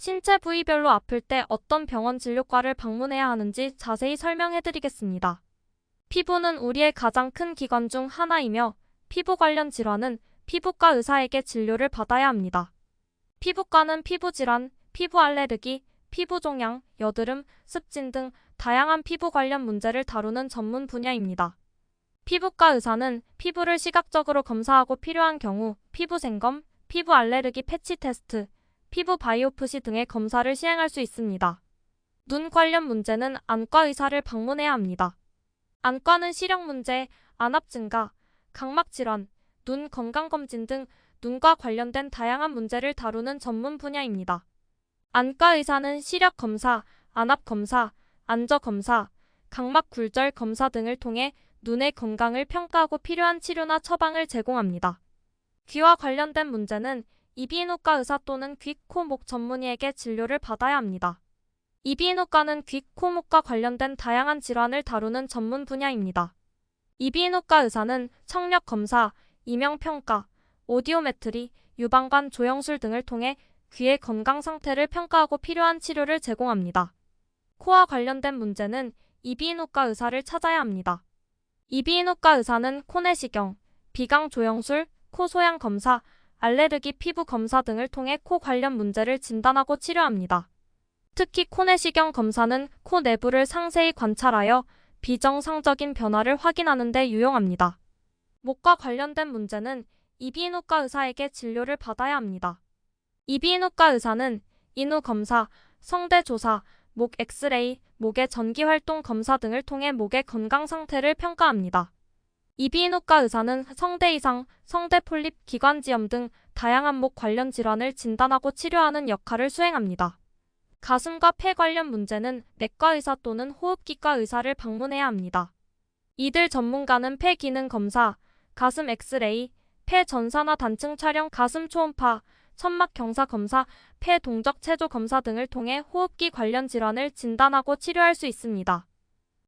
신체 부위별로 아플 때 어떤 병원 진료과를 방문해야 하는지 자세히 설명해 드리겠습니다. 피부는 우리의 가장 큰 기관 중 하나이며 피부 관련 질환은 피부과 의사에게 진료를 받아야 합니다. 피부과는 피부질환, 피부 알레르기, 피부 종양, 여드름, 습진 등 다양한 피부 관련 문제를 다루는 전문 분야입니다. 피부과 의사는 피부를 시각적으로 검사하고 필요한 경우 피부 생검, 피부 알레르기 패치 테스트, 피부 바이오프시 등의 검사를 시행할 수 있습니다. 눈 관련 문제는 안과 의사를 방문해야 합니다. 안과는 시력 문제, 안압 증가, 각막 질환, 눈 건강검진 등 눈과 관련된 다양한 문제를 다루는 전문 분야입니다. 안과 의사는 시력 검사, 안압 검사, 안저 검사, 각막 굴절 검사 등을 통해 눈의 건강을 평가하고 필요한 치료나 처방을 제공합니다. 귀와 관련된 문제는 이비인후과 의사 또는 귀, 코, 목 전문의에게 진료를 받아야 합니다. 이비인후과는 귀, 코, 목과 관련된 다양한 질환을 다루는 전문 분야입니다. 이비인후과 의사는 청력 검사, 이명 평가, 오디오메트리, 유방관 조영술 등을 통해 귀의 건강 상태를 평가하고 필요한 치료를 제공합니다. 코와 관련된 문제는 이비인후과 의사를 찾아야 합니다. 이비인후과 의사는 코 내시경, 비강 조영술, 코 소양 검사, 알레르기 피부 검사 등을 통해 코 관련 문제를 진단하고 치료합니다. 특히 코 내시경 검사는 코 내부를 상세히 관찰하여 비정상적인 변화를 확인하는 데 유용합니다. 목과 관련된 문제는 이비인후과 의사에게 진료를 받아야 합니다. 이비인후과 의사는 인후 검사, 성대 조사, 목 엑스레이, 목의 전기활동 검사 등을 통해 목의 건강 상태를 평가합니다. 이비인후과 의사는 성대 이상, 성대 폴립, 기관지염 등 다양한 목 관련 질환을 진단하고 치료하는 역할을 수행합니다. 가슴과 폐 관련 문제는 내과 의사 또는 호흡기과 의사를 방문해야 합니다. 이들 전문가는 폐 기능 검사, 가슴 엑스레이, 폐 전산화 단층 촬영, 가슴 초음파, 천막 경사 검사, 폐 동적 체조 검사 등을 통해 호흡기 관련 질환을 진단하고 치료할 수 있습니다.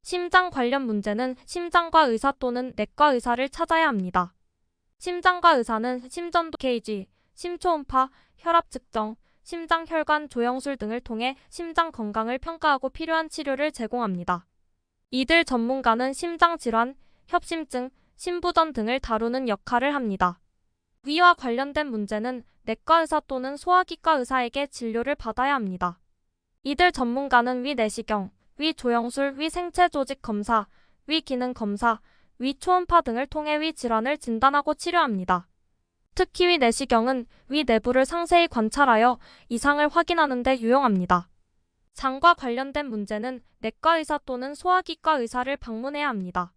심장 관련 문제는 심장과 의사 또는 내과 의사를 찾아야 합니다. 심장과 의사는 심전도 KG, 심초음파, 혈압 측정, 심장 혈관 조영술 등을 통해 심장 건강을 평가하고 필요한 치료를 제공합니다. 이들 전문가는 심장 질환, 협심증, 심부전 등을 다루는 역할을 합니다. 위와 관련된 문제는 내과 의사 또는 소화기과 의사에게 진료를 받아야 합니다. 이들 전문가는 위 내시경, 위 조영술, 위 생체 조직 검사, 위 기능 검사, 위 초음파 등을 통해 위 질환을 진단하고 치료합니다. 특히 위 내시경은 위 내부를 상세히 관찰하여 이상을 확인하는 데 유용합니다. 장과 관련된 문제는 내과 의사 또는 소화기과 의사를 방문해야 합니다.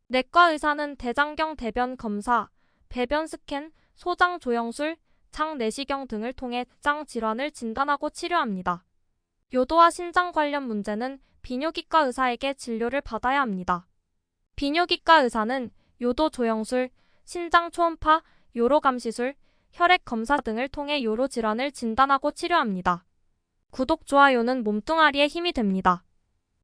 내과 의사는 대장경 대변 검사, 배변 스캔, 소장 조영술, 장 내시경 등을 통해 장 질환을 진단하고 치료합니다. 요도와 신장 관련 문제는 비뇨기과 의사에게 진료를 받아야 합니다. 비뇨기과 의사는 요도 조영술, 신장 초음파, 요로감 시술, 혈액 검사 등을 통해 요로 질환을 진단하고 치료합니다. 구독, 좋아요는 몸뚱아리에 힘이 됩니다.